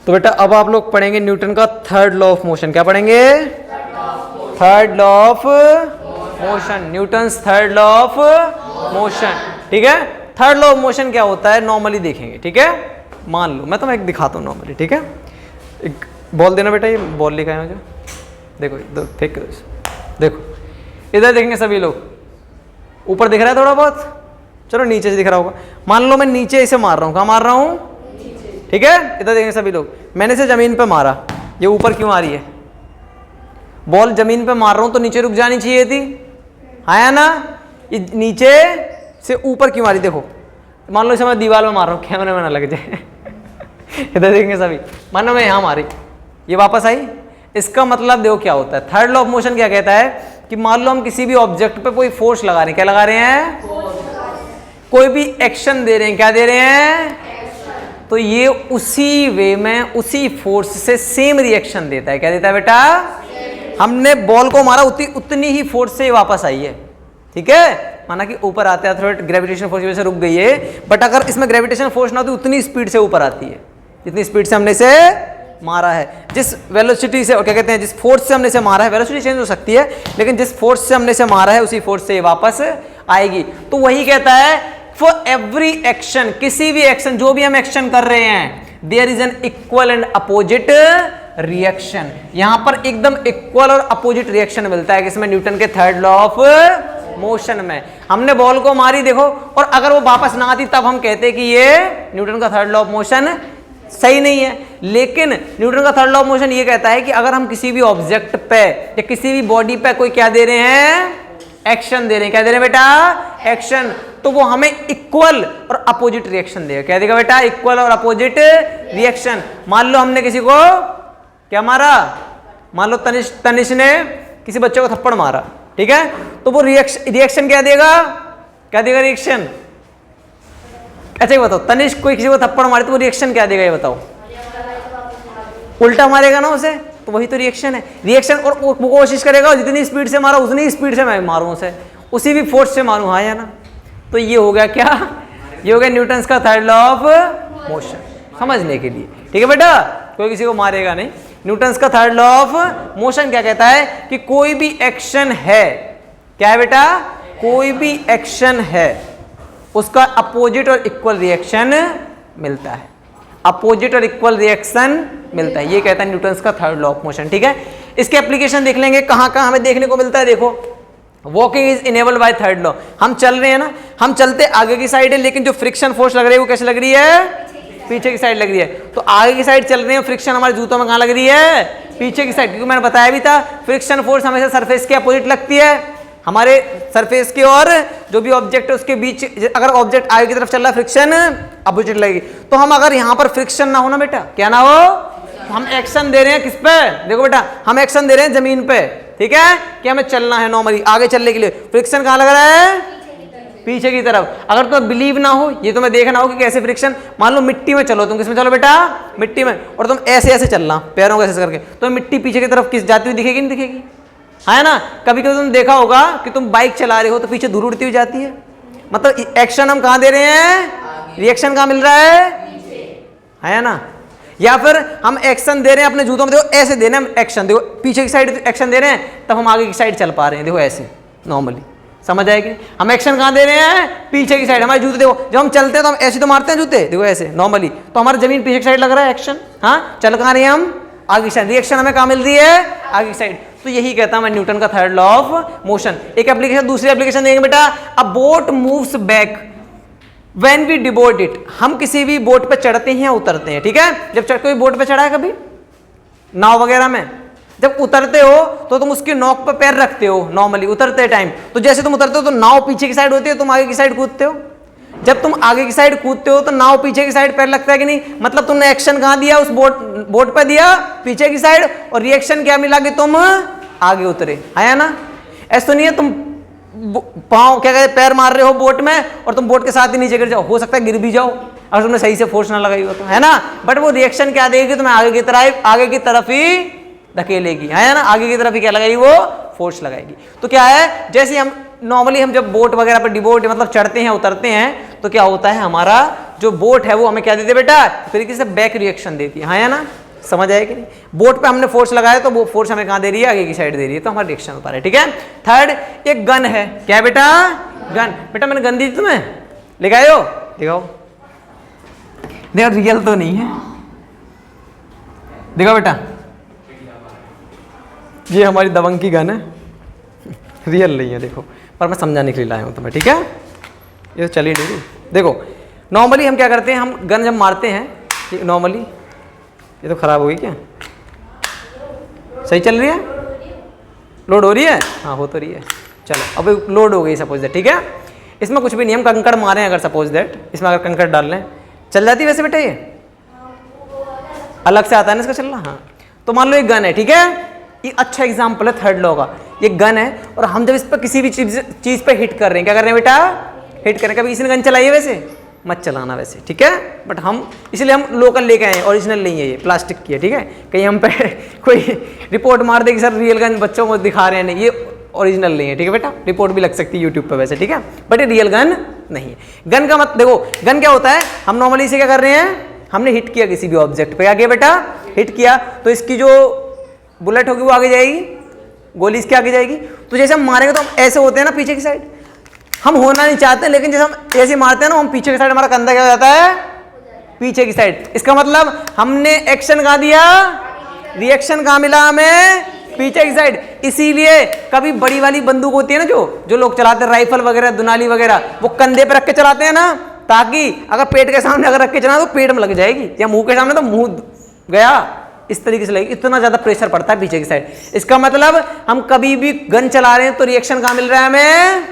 तो बेटा अब आप लोग पढ़ेंगे न्यूटन का थर्ड लॉ ऑफ मोशन। क्या पढ़ेंगे? Third law of motion, Newton's third law of motion. ठीक है, थर्ड लॉ ऑफ मोशन क्या होता है नॉर्मली देखेंगे। ठीक है, मान लो मैं तुम्हें एक दिखाता हूँ नॉर्मली। ठीक है, एक बॉल देना बेटा, ये बॉल लिखा है मुझे, देखो इधर फेंक के देखो, इधर देखेंगे सभी लोग, ऊपर दिख रहा है थोड़ा बहुत, चलो नीचे से दिख रहा होगा। मान लो मैं नीचे इसे मार रहा हूँ, कहाँ मार रहा हूँ? ठीक है, इधर देखेंगे सभी लोग, मैंने इसे जमीन पे मारा, ये ऊपर क्यों आ रही है? बॉल जमीन पे मार रहा हूँ तो नीचे रुक जानी चाहिए थी, आया ना? ये नीचे से ऊपर क्यों आ रही? देखो मान लो इसे मैं दीवार में मार रहा हूँ, कैमरे में ना लग जाए इधर देखेंगे सभी, मानो मैं यहाँ मारी, ये वापस आई। इसका मतलब देखो क्या होता है, थर्ड लॉ ऑफ मोशन क्या कहता है कि मान लो हम किसी भी ऑब्जेक्ट पे कोई फोर्स लगा रहे हैं, क्या लगा रहे हैं? कोई भी एक्शन दे रहे हैं, क्या दे रहे हैं? तो ये उसी वे में उसी फोर्स से सेम रिएक्शन देता है। क्या देता है बेटा? हमने बॉल को मारा, उतनी ही फोर्स से वापस आई है। ठीक है, माना कि ऊपर आते हैं थोड़ा ग्रेविटेशन फोर्स की वजह से रुक गई है, बट अगर इसमें ग्रेविटेशन फोर्स ना हो तो उतनी स्पीड से ऊपर आती है जितनी स्पीड से हमने इसे मारा है। जिस वेलोसिटी से, और क्या कहते हैं, जिस फोर्स से हमने इसे मारा है, वेलोसिटी चेंज हो सकती है लेकिन जिस फोर्स से हमने इसे मारा है उसी फोर्स से वापस आएगी। तो वही कहता है फॉर एवरी एक्शन, किसी भी एक्शन, जो भी हम एक्शन कर रहे हैं, there is an equal and opposite reaction. यहां पर एकदम इक्वल और अपोजिट रिएक्शन मिलता है किसमें? न्यूटन के थर्ड लॉ ऑफ मोशन में। हमने बॉल को मारी देखो, और अगर वो वापस ना आती तब हम कहते कि ये न्यूटन का थर्ड लॉ ऑफ मोशन सही नहीं है। लेकिन न्यूटन का थर्ड लॉ ऑफ मोशन ये कहता है कि अगर हम किसी भी ऑब्जेक्ट पे या किसी भी बॉडी पे कोई क्या दे रहे हैं? एक्शन दे रहे हैं। क्या दे रहे हैं बेटा? एक्शन। तो वो हमें इक्वल और अपोजिट रिएक्शन देगा। क्या देगा बेटा? इक्वल और अपोजिट रिएक्शन। मान लो हमने किसी को क्या मारा, मान लो तनिष ने किसी बच्चे को थप्पड़ मारा, ठीक है, तो वो रिएक्शन क्या देगा? क्या देगा रिएक्शन? अच्छा ये बताओ, तनिष कोई किसी को थप्पड़ मारे तो वो रिएक्शन क्या देगा, ये बताओ? उल्टा मारेगा ना उसे, तो वही तो रिएक्शन है। रिएक्शन, और वो कोशिश करेगा जितनी स्पीड से मारा उतनी स्पीड से मैं मारूं उसे, उसी भी फोर्स से मारूं, हाँ या ना? तो ये हो गया क्या? ये हो गया न्यूटन्स का थर्ड लॉ ऑफ मोशन, समझने के लिए। ठीक है बेटा, कोई किसी को मारेगा नहीं। न्यूटन्स का थर्ड लॉ ऑफ मोशन क्या कहता है कि कोई भी एक्शन है, क्या है बेटा? कोई भी एक्शन है उसका अपोजिट और इक्वल रिएक्शन मिलता है, अपोजिट और इक्वल रिएक्शन मिलता है। ये कहता है न्यूटन्स का थर्ड लॉ ऑफ मोशन। ठीक है, इसके एप्लीकेशन देख लेंगे कहां कहां हमें देखने को मिलता है। देखो, walking is enabled by third law. हम चल रहे हैं ना, हम चलते आगे की साइड है, लेकिन जो फ्रिक्शन फोर्स लग रही है वो कैसे लग रही है? पीछे की साइड लग रही है। तो आगे की साइड चल रहे हैं, फ्रिक्शन हमारे जूतों में कहां लग रही है? पीछे की साइड, क्योंकि मैंने बताया भी था फ्रिक्शन फोर्स हमेशा सरफेस के अपोजिट लगती है, हमारे सरफेस के और जो भी ऑब्जेक्ट है उसके बीच। अगर ऑब्जेक्ट आगे की तरफ चल रहा है फ्रिक्शन अपोजिट लगेगी। तो हम अगर यहां पर फ्रिक्शन ना हो ना बेटा, क्या ना हो, हम एक्शन दे रहे हैं किस पे? देखो बेटा, हम एक्शन दे रहे हैं जमीन पे, ठीक है, कि हमें चलना है नॉर्मली आगे चलने के लिए। फ्रिक्शन कहां लग रहा है? पीछे की तरफ। अगर तुम्हें बिलीव ना हो, ये तुम्हें देखना हो कि कैसे फ्रिक्शन, मान लो मिट्टी में चलो, तुम किसमें चलो बेटा? मिट्टी में, और तुम ऐसे ऐसे चलना पैरों को ऐसे करके, तो मिट्टी पीछे की तरफ किस जाती हुई दिखेगी? नहीं दिखेगी, है ना? कभी कभी तुम देखा होगा कि तुम बाइक चला रहे हो तो पीछे धूल उड़ती हुई जाती है। मतलब एक्शन हम कहां दे रहे हैं? रिएक्शन कहां मिल रहा है ना? या फिर हम एक्शन दे रहे हैं अपने जूतों में, देखो ऐसे देना है एक्शन, देखो पीछे की साइड एक्शन दे रहे हैं तब हम आगे की साइड चल पा रहे हैं, देखो ऐसे नॉर्मली, समझ आएगी? हम एक्शन कहां दे रहे हैं? पीछे की साइड। हमारे जूते देखो, जब हम चलते हैं तो हम ऐसे तो मारते हैं जूते, देखो ऐसे नॉर्मली, तो हमारी जमीन पीछे की साइड लग रहा है एक्शन, हाँ, चल कहां रहे हैं हम? आगे की साइड। रिएक्शन हमें कहां मिल रही है? आगे की साइड। तो यही कहता मैं न्यूटन का थर्ड लॉ ऑफ मोशन। एक एप्लीकेशन, दूसरी एप्लीकेशन देंगे बेटा, a boat moves back when we deboard it. हम किसी भी बोट पे चढ़ते हैं या उतरते हैं, ठीक है, जब कोई बोट पे चढ़ा है कभी नाव वगैरह में, जब उतरते हो तो तुम उसकी नोक पे पैर रखते हो नॉर्मली उतरते टाइम। तो जैसे तुम उतरते हो तो नाव पीछे की साइड होती है, तुम आगे की साइड कूदते हो। जब तुम आगे की साइड कूदते हो तो नाव पीछे की साइड पैर लगता है कि नहीं? मतलब तुमने एक्शन कहां दिया? उस बोट पे दिया, पीछे की साइड, और रिएक्शन क्या मिला कि तुम आगे उतरे, आया ना? ऐसा नहीं है तुम पाँव क्या कहते पैर मार रहे हो बोट में और तुम बोट के साथ ही नीचे गिर जाओ, हो सकता है गिर भी जाओ अगर तुमने सही से फोर्स ना लगाई हो तो, है ना? बट वो रिएक्शन क्या देगी? तुम्हें आगे की तरफ ही धकेलेगी, है ना? आगे की तरफ ही क्या लगाएगी? वो फोर्स लगाएगी। तो क्या है, जैसे हम नॉर्मली हम जब बोट वगैरह पर डिबोट मतलब चढ़ते हैं उतरते हैं तो क्या होता है, हमारा जो बोट है वो हमें क्या देती है बेटा, तरीके से बैक रिएक्शन देती है, हाँ या ना, समझ आया कि नहीं। बोट पे हमने फोर्स लगाया तो वो फोर्स हमें कहाँ दे रही है, आगे की साइड दे रही है, तो हमारा रिएक्शन होता है, ठीक है। थर्ड एक गन है, क्या है बेटा, गन। बेटा मैंने गन दी थी तुम्हें, लेके आए हो, दिखाओ, देखो रियल तो नहीं है, देखो बेटा ये हमारी दबंग की गन है, रियल नहीं है देखो, पर मैं समझाने के लिए लाया हूँ तुम्हें, ठीक है। ये तो चलिए नहीं, देखो नॉर्मली हम क्या करते हैं, हम गन जब मारते हैं नॉर्मली, ये तो खराब हो गई क्या, सही चल रही है, लोड हो रही है, हाँ हो तो रही है, चलो अब लोड हो गई सपोज दैट, ठीक है। इसमें कुछ भी नहीं, हम कंकड़ मारे हैं अगर सपोज दैट, इसमें अगर कंकड़ डाल लें चल जाती है वैसे बेटा, ये अलग से आता है ना इसका चलना, हाँ। तो मान लो एक गन है, ठीक है, ये अच्छा एग्जाम्पल है थर्ड लॉ का, ये गन है और हम जब इस पर किसी भी चीज पे हिट कर रहे हैं, क्या कर रहे हैं बेटा, हिट कर रहे हैं। कभी किसी ने गन चलाई है वैसे, मत चलाना वैसे, ठीक है, बट हम इसलिए हम लोकल लेके आए हैं, ओरिजिनल नहीं है, ये प्लास्टिक की है, ठीक है। कहीं हम पे कोई रिपोर्ट मार दे कि सर रियल गन बच्चों को दिखा रहे हैं, नहीं, ये ओरिजिनल नहीं है, ठीक है बेटा, रिपोर्ट भी लग सकती है यूट्यूब पे वैसे, ठीक है, बट ये रियल गन नहीं है। गन का मत देखो, गन क्या होता है, हम नॉर्मली इसे क्या कर रहे हैं, हमने हिट किया किसी भी ऑब्जेक्ट पे, क्या किया बेटा, हिट किया, तो इसकी जो बुलेट होगी वो आगे जाएगी, गोली इसके आगे जाएगी, तो जैसे हम मारेंगे तो हम ऐसे होते हैं ना पीछे की साइड, हम होना नहीं चाहते, लेकिन जैसे हम ऐसे मारते हैं ना, हम पीछे की साइड, हमारा कंधा क्या हो जाता है, पीछे की साइड। इसका मतलब हमने एक्शन कहाँ दिया, रिएक्शन कहाँ मिला हमें, पीछे की साइड। इसीलिए कभी बड़ी वाली बंदूक होती है ना, जो लोग चलाते हैं, राइफल वगैरह, दुनाली वगैरह, वो कंधे पे रख के चलाते हैं ना, ताकि अगर पेट के सामने अगर रख के चलाना तो पेट में लग जाएगी, या मुंह के सामने तो मुंह गया, इस तरीके से लगेगी, इतना ज्यादा प्रेशर पड़ता है पीछे की साइड। इसका मतलब हम कभी भी गन चला रहे हैं तो रिएक्शन कहाँ मिल रहा है हमें,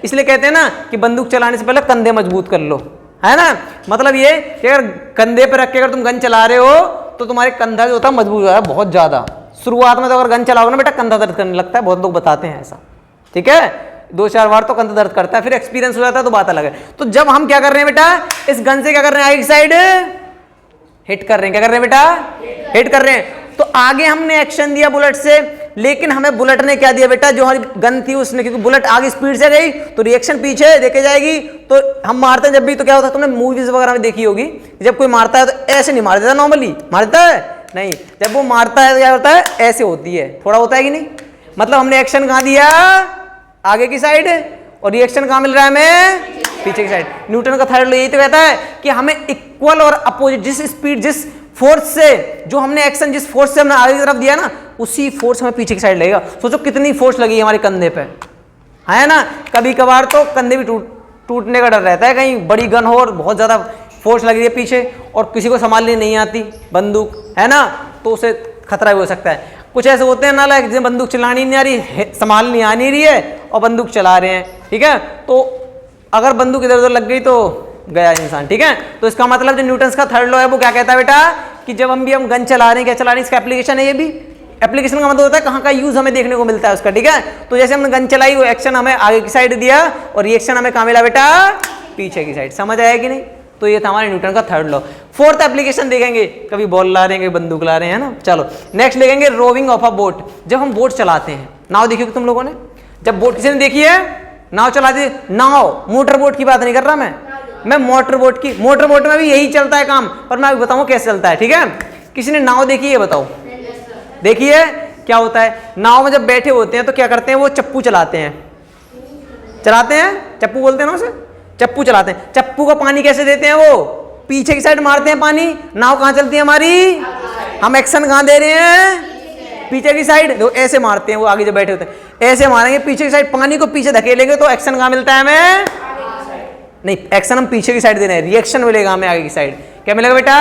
इसलिए कहते हैं ना कि बंदूक चलाने से पहले कंधे मजबूत कर लो, है ना। मतलब ये कि अगर कंधे पे रख के अगर तुम गन चला रहे हो तो तुम्हारे कंधा जो होता है मजबूत हो जाता है बहुत ज्यादा। शुरुआत में तो अगर गन चलाओगे ना बेटा, कंधा दर्द करने लगता है, बहुत लोग बताते हैं ऐसा, ठीक है, 2-4 बार तो कंधा दर्द करता है, फिर एक्सपीरियंस हो जाता है तो बात अलग है। तो जब हम क्या कर रहे हैं बेटा, इस गन से क्या कर रहे हैं, आगे की साइड हिट कर रहे हैं, क्या कर रहे हैं बेटा, हिट कर रहे हैं। तो आगे हमने एक्शन दिया बुलेट से, लेकिन हमें बुलेट ने क्या दिया बेटा, जो हमारी गन थी उसने, क्योंकि बुलेट आगे स्पीड से गई तो रिएक्शन पीछे देके जाएगी। तो हम मारते हैं जब भी, तो क्या होता है, तुमने मूवीज वगैरह में देखी होगी, जब कोई मारता है तो ऐसे नहीं मार देता, नॉर्मली मार देता है नहीं, जब वो मारता है तो क्या होता है, ऐसे होती है, थोड़ा होता है कि नहीं। मतलब हमने एक्शन कहाँ दिया, आगे की साइड, और रिएक्शन कहाँ मिल रहा है हमें, पीछे की साइड। न्यूटन का थर्ड लॉ यही तो कहता है कि हमें इक्वल और अपोजिट, जिस स्पीड, जिस फोर्स से, जो हमने एक्शन जिस फोर्स से हमने आगे की तरफ दिया ना, उसी फोर्स हमें पीछे की साइड लगेगा। सोचो कितनी फोर्स लगी हमारे कंधे पे, है ना। कभी कभार तो कंधे भी टूटने का डर रहता है, कहीं बड़ी गन हो और बहुत ज्यादा फोर्स लग रही है पीछे और किसी को संभालनी नहीं आती बंदूक, है ना, तो उसे खतरा भी हो सकता है। कुछ ऐसे होते हैं ना, लाइक जिन्हें बंदूक चलानी नहीं आ रही, संभालनी आ नहीं रही है और बंदूक चला रहे हैं, ठीक है, तो अगर बंदूक इधर उधर लग गई तो गया इंसान, ठीक है। तो इसका मतलब जो न्यूटन का थर्ड लॉ है वो क्या कहता है बेटा, कि जब हम गन चला रहे हैं, क्या चला रहे हैं, इसका एप्लीकेशन है, ये भी एप्लीकेशन का मतलब होता है कहाँ का यूज हमें देखने को मिलता है उसका, ठीक है। तो जैसे हमने गन चलाई, वो एक्शन हमें आगे की साइड दिया और रिएक्शन हमें कहाँ मिला बेटा, पीछे की साइड। समझ आया कि नहीं। तो ये था हमारे न्यूटन का थर्ड लॉ। फोर्थ एप्लीकेशन देखेंगे, कभी बॉल ला रहे हैं, कभी बंदूक ला रहे हैं ना। चलो नेक्स्ट देखेंगे रोविंग ऑफ अ बोट। जब हम बोट चलाते हैं, नाव देखी तुम लोगों ने, जब बोट किसी ने देखी है, नाव चलाते, नाव मोटर बोट की बात नहीं कर रहा मैं मोटर बोट की, मोटर बोट में भी यही चलता है काम, पर मैं बताऊं कैसे चलता है, ठीक है। किसी ने नाव देखी है, बताओ देखिए क्या होता है। नाव में जब बैठे होते हैं तो क्या करते हैं, वो चप्पू चलाते हैं, चप्पू बोलते हैं ना उसे, चप्पू चलाते हैं। चप्पू को पानी कैसे देते हैं, वो पीछे की साइड मारते हैं पानी। नाव कहाँ चलती है हमारी, हम एक्शन कहाँ दे रहे हैं, पीछे की साइड। देखो ऐसे मारते हैं वो, आगे जब बैठे होते हैं ऐसे मारेंगे पीछे की साइड, पानी को पीछे धकेलेंगे तो एक्शन कहाँ मिलता है हमें, नहीं, एक्शन हम पीछे की साइड दे रहे हैं, रिएक्शन मिलेगा हमें आगे की साइड। क्या मिलेगा बेटा,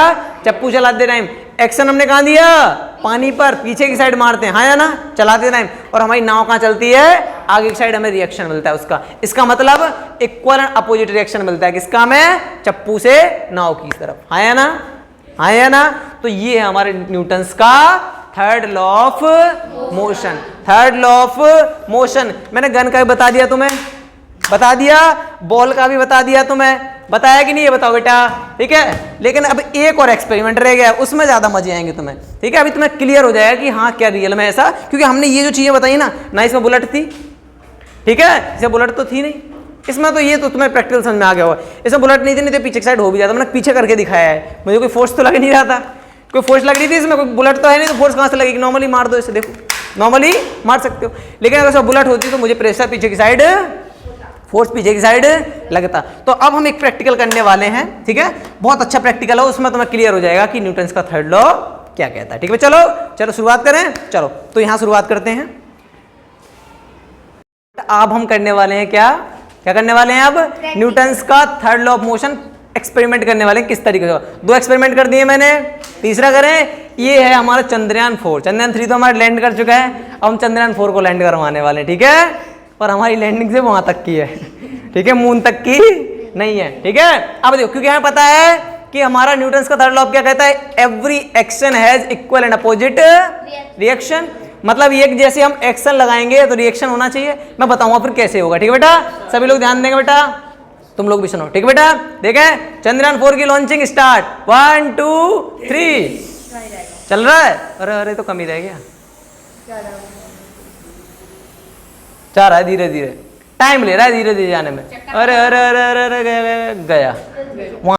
चप्पू चलाते टाइम एक्शन हमने कहाँ दिया, पानी पर, पीछे की साइड मारते हैं, हाँ या ना, चलाते टाइम। और हमारी नाव कहाँ चलती है, आगे की साइड, हमें रिएक्शन मिलता है उसका। इसका मतलब इक्वल एंड अपोजिट रिएक्शन मिलता है किसका, हमें, चप्पू से नाव की तरफ, हाँ या ना, हाँ या ना। तो ये है हमारे न्यूटन्स का third law of motion. Third law of motion मैंने गन का भी बता दिया तुम्हें, बता दिया, बॉल का भी बता दिया तुम्हें, बताया कि नहीं, ये बताओ बेटा, ठीक है। लेकिन अब एक और एक्सपेरिमेंट रह गया, उसमें ज्यादा मजे आएंगे तुम्हें, ठीक है। अभी तुम्हें क्लियर हो जाएगा कि हाँ क्या रियल में ऐसा, क्योंकि हमने ये जो चीजें बताई ना इसमें बुलेट थी, ठीक है, इसमें बुलेट तो थी नहीं, इसमें तो ये तो तुम्हें प्रैक्टिकल समझ में आ गया होगा। इसमें बुलेट नहीं थी, नहीं तो पीछे की साइड हो भी जाता, मैंने पीछे करके दिखाया है, मुझे कोई फोर्स तो लग नहीं रहा था, कोई फोर्स लग रही थी इसमें, कोई बुलेट तो है नहीं, तो फोर्स कहाँ से लगेगी, नॉर्मली मार दो इसे, देखो नॉर्मली मार सकते हो, लेकिन अगर सब बुलेट होती तो मुझे प्रेशर पीछे की साइड, फोर्स पीछे की साइड लगता। तो अब हम एक प्रैक्टिकल करने वाले हैं, ठीक है, बहुत अच्छा प्रैक्टिकल है, उसमें तुम्हें क्लियर हो जाएगा कि न्यूटन्स का थर्ड लॉ क्या कहता है, ठीक है। चलो शुरुआत करें, चलो तो यहां शुरुआत करते हैं। अब हम करने वाले हैं क्या करने वाले हैं, अब न्यूटन्स का third law of motion experiment करने वाले हैं। किस तरीके से, 2 एक्सपेरिमेंट कर दिए मैंने, तीसरा करें। ये है हमारा चंद्रयान 4, चंद्रयान 3 तो हमारा लैंड कर चुका है, अब हम चंद्रयान 4 को लैंड करवाने वाले हैं, ठीक है। पर हमारी लैंडिंग से वहां तक की है, ठीक है, मून तक की नहीं है, ठीक है। अब देखो, क्योंकि हमें पता है कि हमारा न्यूटन्स का थर्ड लॉ क्या कहता है, every action has equal and opposite reaction. मतलब एक जैसे हम एक्शन लगाएंगे तो रिएक्शन होना चाहिए। मैं बताऊंगा फिर कैसे होगा, ठीक है बेटा, सभी लोग ध्यान देंगे बेटा, तुम लोग भी सुनो, ठीक है बेटा। देखें, चंद्रयान 4 की लॉन्चिंग स्टार्ट, 1 2 3 चल रहा है। अरे तो कम ही रह गया, जा रहा है धीरे धीरे, टाइम ले रहा है धीरे धीरे जाने में। अरे गया वहां